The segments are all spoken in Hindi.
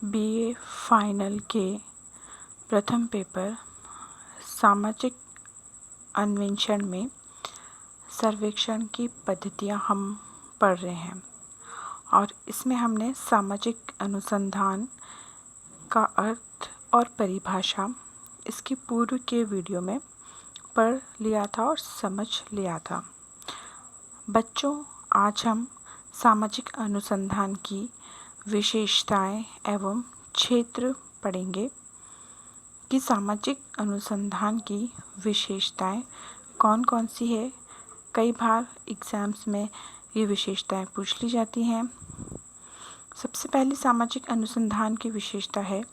बीए फाइनल के प्रथम पेपर सामाजिक अन्वेषण में सर्वेक्षण की पद्धतियाँ हम पढ़ रहे हैं और इसमें हमने सामाजिक अनुसंधान का अर्थ और परिभाषा इसकी पूर्व के वीडियो में पढ़ लिया था और समझ लिया था। बच्चों, आज हम सामाजिक अनुसंधान की विशेषताएं एवं क्षेत्र पढ़ेंगे कि सामाजिक अनुसंधान की विशेषताएं कौन कौन सी है। कई बार एग्ज़ाम्स में ये विशेषताएं पूछ ली जाती हैं। सबसे पहले सामाजिक अनुसंधान की विशेषता है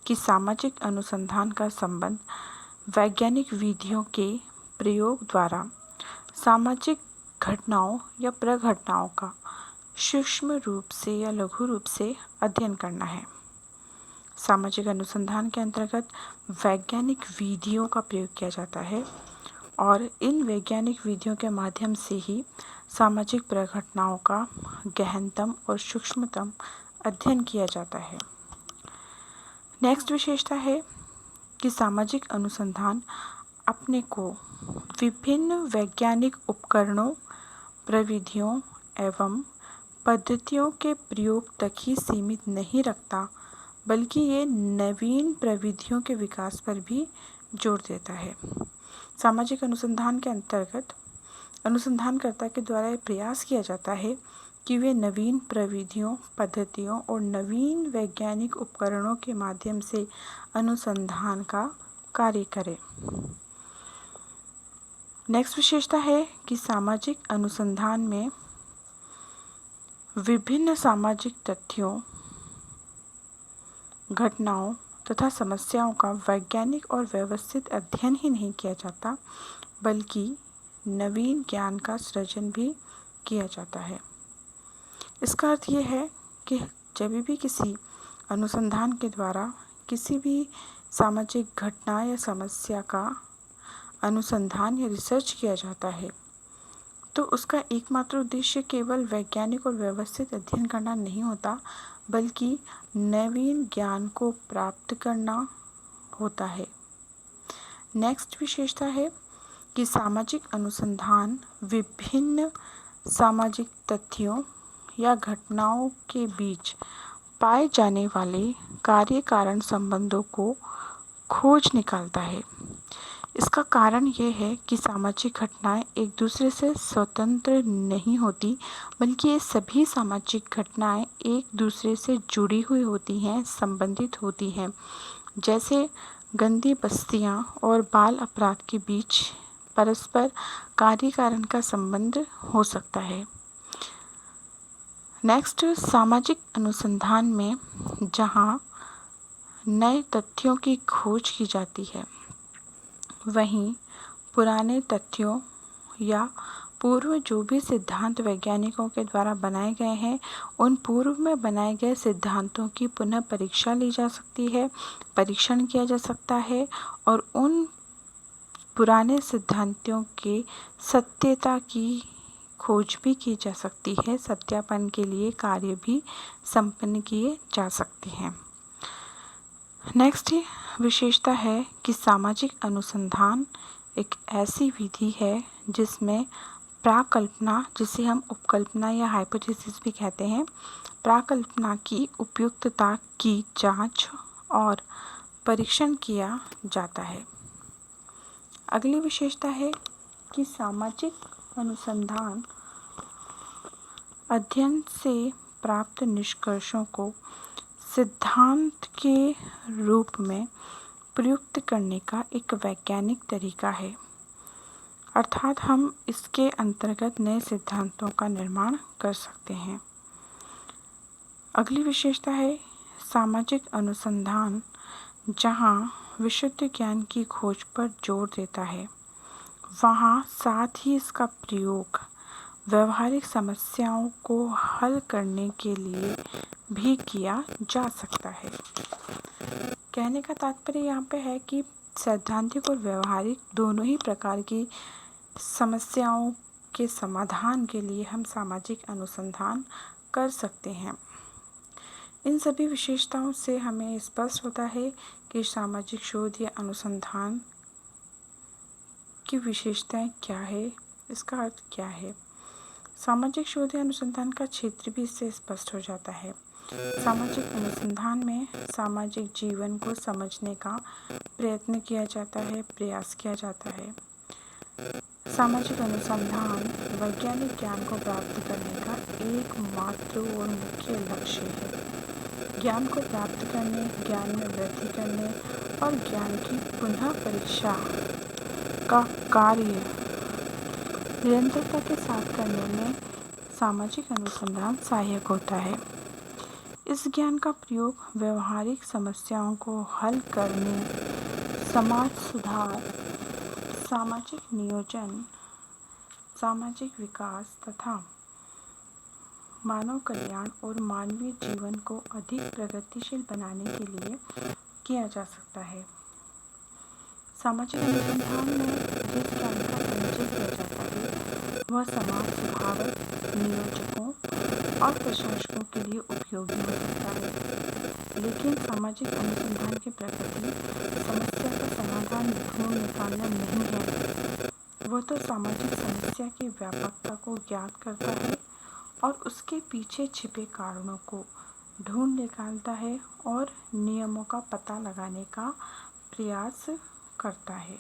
कि सामाजिक अनुसंधान का संबंध वैज्ञानिक विधियों के प्रयोग द्वारा सामाजिक घटनाओं या प्रघटनाओं का सूक्ष्म रूप से या लघु रूप से अध्ययन करना है। सामाजिक अनुसंधान के अंतर्गत वैज्ञानिक विधियों का प्रयोग किया जाता है और इन वैज्ञानिक विधियों के माध्यम से ही सामाजिक प्रघटनाओं का गहनतम और सूक्ष्मतम अध्ययन किया जाता है। नेक्स्ट विशेषता है कि सामाजिक अनुसंधान अपने को विभिन्न वैज्ञानिक उपकरणों, प्रविधियों एवं पद्धतियों के प्रयोग तक ही सीमित नहीं रखता, बल्कि ये नवीन प्रविधियों के विकास पर भी जोर देता है। सामाजिक अनुसंधान के अंतर्गत अनुसंधानकर्ता के द्वारा ये प्रयास किया जाता है कि वे नवीन प्रविधियों, पद्धतियों और नवीन वैज्ञानिक उपकरणों के माध्यम से अनुसंधान का कार्य करें। नेक्स्ट विशेषता है कि सामाजिक अनुसंधान में विभिन्न सामाजिक तथ्यों, घटनाओं तथा समस्याओं का वैज्ञानिक और व्यवस्थित अध्ययन ही नहीं किया जाता, बल्कि नवीन ज्ञान का सृजन भी किया जाता है। इसका अर्थ ये है कि जब भी किसी अनुसंधान के द्वारा किसी भी सामाजिक घटना या समस्या का अनुसंधान या रिसर्च किया जाता है, तो उसका एकमात्र उद्देश्य केवल वैज्ञानिक और व्यवस्थित अध्ययन करना नहीं होता, बल्कि नवीन ज्ञान को प्राप्त करना होता है। नेक्स्ट विशेषता है कि सामाजिक अनुसंधान विभिन्न सामाजिक तथ्यों या घटनाओं के बीच पाए जाने वाले कार्य कारण संबंधों को खोज निकालता है। इसका कारण ये है कि सामाजिक घटनाएं एक दूसरे से स्वतंत्र नहीं होती, बल्कि ये सभी सामाजिक घटनाएं एक दूसरे से जुड़ी हुई होती हैं, संबंधित होती हैं। जैसे गंदी बस्तियां और बाल अपराध के बीच परस्पर कार्य कारण का संबंध हो सकता है। नेक्स्ट, सामाजिक अनुसंधान में जहां नए तथ्यों की खोज की जाती है, वहीं पुराने तथ्यों या पूर्व जो भी सिद्धांत वैज्ञानिकों के द्वारा बनाए गए हैं, उन पूर्व में बनाए गए सिद्धांतों की पुनः परीक्षा ली जा सकती है, परीक्षण किया जा सकता है और उन पुराने सिद्धांतों के सत्यता की खोज भी की जा सकती है, सत्यापन के लिए कार्य भी संपन्न किए जा सकते हैं। नेक्स्ट विशेषता है कि सामाजिक अनुसंधान एक ऐसी विधि है जिसमें प्राकल्पना, जिसे हम उपकल्पना या हाइपोथेसिस भी कहते हैं, प्राकल्पना की उपयुक्तता की जांच और परीक्षण किया जाता है। अगली विशेषता है कि सामाजिक अनुसंधान अध्ययन से प्राप्त निष्कर्षों को सिद्धांत के रूप में प्रयुक्त करने का एक वैज्ञानिक तरीका है, अर्थात हम इसके अंतर्गत नए सिद्धांतों का निर्माण कर सकते हैं। अगली विशेषता है सामाजिक अनुसंधान जहां विशुद्ध ज्ञान की खोज पर जोर देता है, वहां साथ ही इसका प्रयोग व्यवहारिक समस्याओं को हल करने के लिए भी किया जा सकता है। कहने का तात्पर्य यहाँ पे है कि सैद्धांतिक और व्यवहारिक दोनों ही प्रकार की समस्याओं के समाधान के लिए हम सामाजिक अनुसंधान कर सकते हैं। इन सभी विशेषताओं से हमें स्पष्ट होता है कि सामाजिक शोध या अनुसंधान की विशेषताएं क्या है, इसका अर्थ क्या है। सामाजिक शोध या अनुसंधान का क्षेत्र भी इससे स्पष्ट हो जाता है। सामाजिक अनुसंधान में सामाजिक जीवन को समझने का प्रयत्न किया जाता है, प्रयास किया जाता है। सामाजिक अनुसंधान वैज्ञानिक ज्ञान को प्राप्त करने का एकमात्र और मुख्य लक्ष्य है। ज्ञान को प्राप्त करने, ज्ञान में वृद्धि करने और ज्ञान की पुनः परीक्षा का कार्य निरंतरता के साथ करने में सामाजिक अनुसंधान सहायक होता है। इस ज्ञान का प्रयोग व्यवहारिक समस्याओं को हल करने, समाज सुधार, सामाजिक नियोजन, सामाजिक विकास तथा मानव कल्याण और मानवीय जीवन को अधिक प्रगतिशील बनाने के लिए किया जा सकता है। सामाजिक अनुसंधान में जिस ज्ञान का परिचय किया जाता है वह समाज सुधारक, नियोजकों और प्रशासकों के लिए उपयोगी हो सकता है। लेकिन सामाजिक अनुसंधान की प्रकृति समस्या का समाधान ढूंढ निकालना नहीं है। वह तो सामाजिक समस्या की व्यापकता को ज्ञात करता है और उसके पीछे छिपे कारणों को ढूंढ निकालता है और नियमों का पता लगाने का प्रयास करता है।